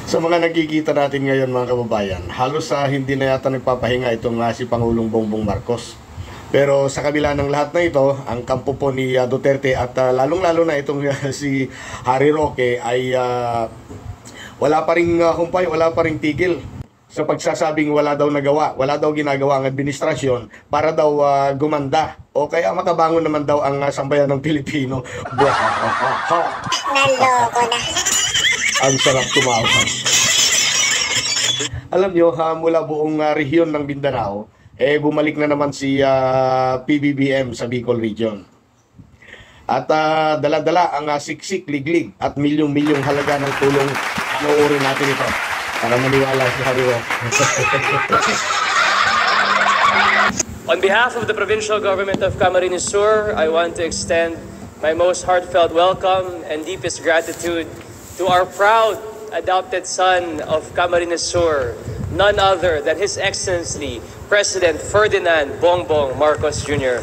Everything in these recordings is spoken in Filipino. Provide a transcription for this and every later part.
Sa mga nakikita natin ngayon mga kababayan, halos hindi na yata nagpapahinga itong si Pangulong Bongbong Marcos. Pero sa kabila ng lahat na ito, ang kampo po ni Duterte at lalong-lalo na itong si Harry Roque ay wala pa ring humpay, wala pa ring tigil sa pagsasabing wala daw nagawa, wala daw ginagawa ang administrasyon para daw gumanda o kaya makabangon naman daw ang sambayan ng Pilipino. Naloko na. Ang sarap tumawa. Alam nyo, mula buong rehiyon ng Mindanao, bumalik na naman si PBBM sa Bicol Region. At dala-dala ang siksik, liglig at milyong-milyong halaga ng tulong. Nauuri natin ito para maniwala si Harry Roque. On behalf of the provincial government of Camarines Sur, I want to extend my most heartfelt welcome and deepest gratitude to our proud adopted son of Camarines Sur, none other than His Excellency President Ferdinand Bongbong Marcos Jr.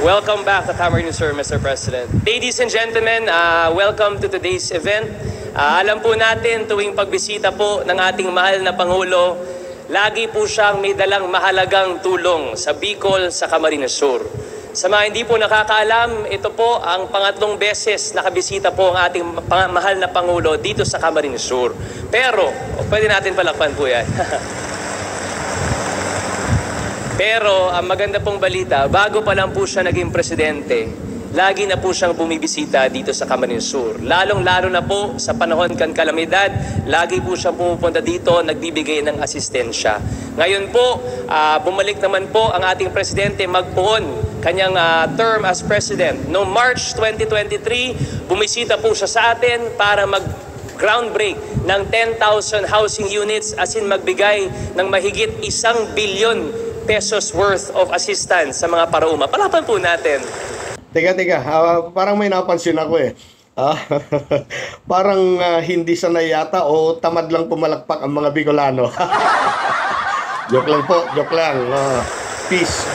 Welcome back to Camarines Sur, Mr. President. Ladies and gentlemen, welcome to today's event. Alam po natin, tuwing pagbisita po ng ating mahal na Pangulo, lagi po siyang may dalang mahalagang tulong sa Bicol, sa Camarines Sur. Sa mga hindi po nakakaalam, ito po ang pangatlong beses nakabisita po ang ating mahal na Pangulo dito sa Camarines Sur. Pero, pwede natin palakpan po yan. Pero, ang maganda pong balita, bago pa lang po siya naging presidente, lagi na po siyang bumibisita dito sa Camarines Sur. Lalong-lalo na po sa panahon kan kalamidad, lagi po siyang pumupunta dito, nagbibigay ng asistensya. Ngayon po, bumalik naman po ang ating presidente magpoon kanyang term as president. Noong March 2023, bumisita po siya sa atin para mag-groundbreak ng 10,000 housing units as in magbigay ng mahigit 1 billion pesos worth of assistance sa mga parauma. Palapan po natin. Teka, parang may napansin ako parang hindi sanay yata o tamad lang pumalakpak ang mga Bicolano. Joke lang po, joke lang. Peace.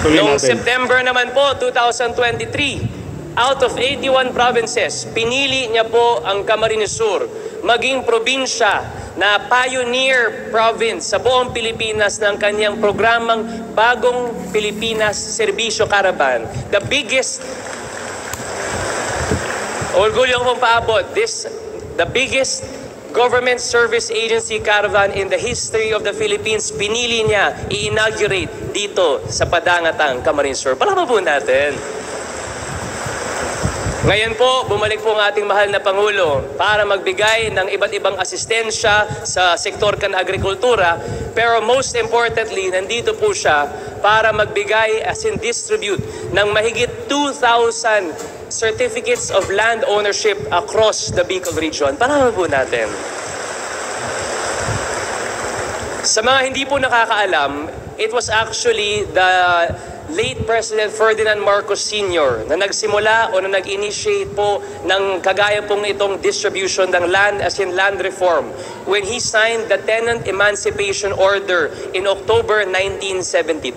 Noong September naman po, 2023, out of 81 provinces, pinili niya po ang Camarines Sur maging probinsya na pioneer province sa buong Pilipinas ng kanyang programang Bagong Pilipinas Serbisyo Caravan. The biggest, orgulyo kong paabot, the biggest government service agency caravan in the history of the Philippines, pinili niya i-inaugurate dito sa Padangatang, Camarines Sur. Palaban po natin. Ngayon po, bumalik po ang ating mahal na Pangulo para magbigay ng iba't ibang asistensya sa sektor kan agrikultura. Pero most importantly, nandito po siya para magbigay as in distribute ng mahigit 2,000 certificates of land ownership across the Bicol region. Palaman po natin. Sa mga hindi po nakakaalam, it was actually the late President Ferdinand Marcos Sr. na nagsimula o na nag-initiate po ng kagaya pong itong distribution ng land as in land reform when he signed the Tenant Emancipation Order in October 1972.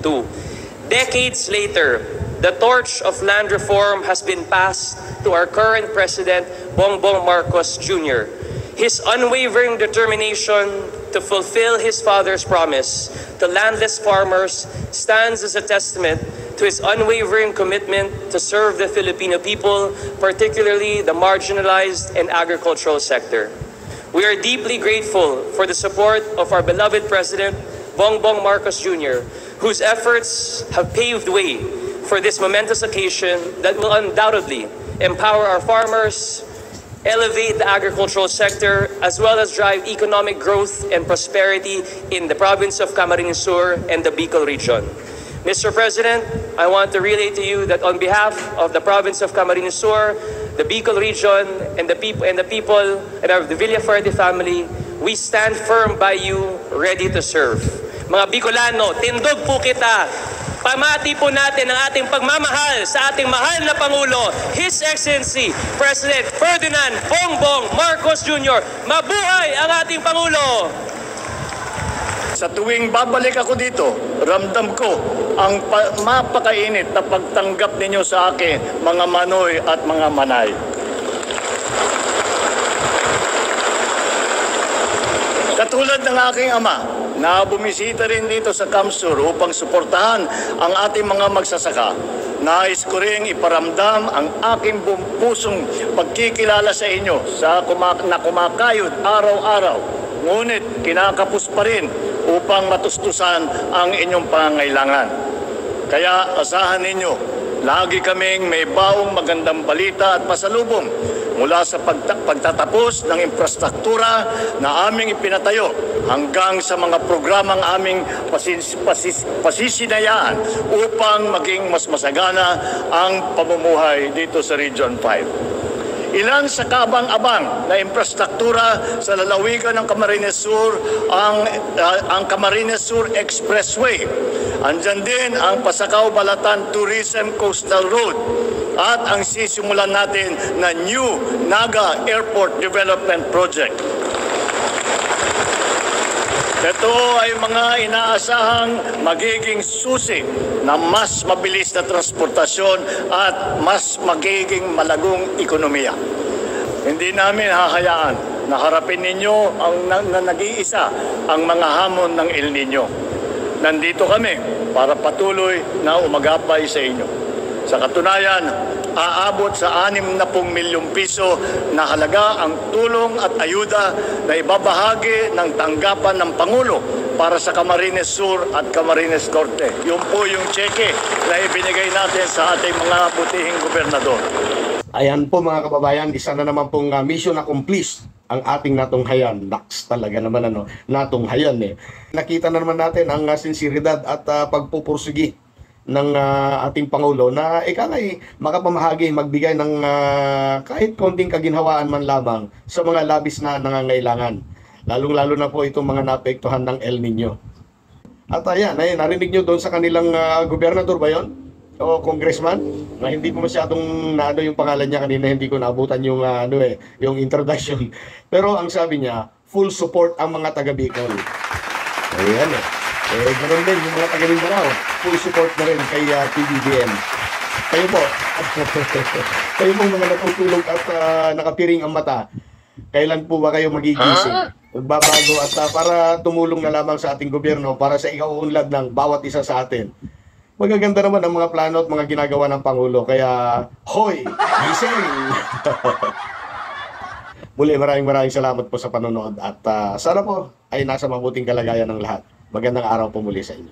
Decades later, the torch of land reform has been passed to our current President, Bongbong Marcos Jr. His unwavering determination to fulfill his father's promise to landless farmers stands as a testament to his unwavering commitment to serve the Filipino people, particularly the marginalized and agricultural sector. We are deeply grateful for the support of our beloved President, Bongbong Marcos Jr., whose efforts have paved way for this momentous occasion that will undoubtedly empower our farmers, elevate the agricultural sector, as well as drive economic growth and prosperity in the province of Camarines Sur and the Bicol region. Mr. President, I want to relay to you that on behalf of the province of Camarines Sur, the Bicol region, and the people and the Villafuerte family, we stand firm by you, ready to serve. Mga Bicolano, tindog po kita. Pamati po natin ang ating pagmamahal sa ating mahal na Pangulo, His Excellency President Ferdinand Bongbong Marcos Jr. Mabuhay ang ating Pangulo! Sa tuwing babalik ako dito, ramdam ko ang mapakainit na pagtanggap ninyo sa akin, mga manoy at mga manay. Tulad ng aking ama na bumisita rin dito sa Kamsur upang suportahan ang ating mga magsasaka, nais ko rin iparamdam ang aking buong pusong pagkikilala sa inyo na kumakayod araw-araw. Ngunit kinakapos pa rin upang matustusan ang inyong pangangailangan. Kaya asahan ninyo, lagi kaming may baong magandang balita at pasalubong mula sa pagtatapos ng infrastruktura na aming ipinatayo hanggang sa mga programang aming pasisinayaan upang maging mas masagana ang pamumuhay dito sa Region 5. Ilan sa kaabang-abang na infrastruktura sa lalawigan ng Camarines Sur ang Camarines Sur Expressway. Andyan din ang Pasakaw-Balatan Tourism Coastal Road at ang sisimulan natin na New Naga Airport Development Project. Ito ay mga inaasahang magiging susi na mas mabilis na transportasyon at mas magiging malagong ekonomiya. Hindi namin hahayaan na harapin ninyo na nag-iisa ang mga hamon ng El Nino. Nandito kami para patuloy na umagapay sa inyo. Sa katunayan, aabot sa 60 milyong piso na halaga ang tulong at ayuda na ibabahagi ng tanggapan ng Pangulo para sa Camarines Sur at Camarines Norte. Yun po yung cheque na ibinigay natin sa ating mga butihing gobernador. Ayan po mga kababayan, isa na naman pong mission accomplished ang ating natunghayan. Naks talaga naman natunghayan eh. Nakita na naman natin ang sinseridad at pagpupursigi ng ating Pangulo na makapamahagi, magbigay ng kahit konting kaginhawaan man lamang sa mga labis na nangangailangan. Lalong-lalo na po itong mga naapektuhan ng El Nino. At ayan, narinig nyo doon sa kanilang gobernador ba yun? O congressman? Na hindi ko masyadong naano yung pangalan niya kanina, hindi ko naabutan yung, yung introduction. Pero ang sabi niya, full support ang mga taga Bicol. Ayan ganoon din yung mga taga Mindanao. Full support na rin kay PBBM. Kayo po, kayo po mga natutulog at nakapiring ang mata. Kailan po ba kayo magigising? Magbabago at para tumulong na lamang sa ating gobyerno para sa ikauunlad ng bawat isa sa atin. Magaganda naman ang mga plano at mga ginagawa ng Pangulo. Kaya, hoy! Gising! Muli, maraming salamat po sa panonood. At sana po ay nasa mabuting kalagayan ng lahat. Magandang araw po muli sa inyo.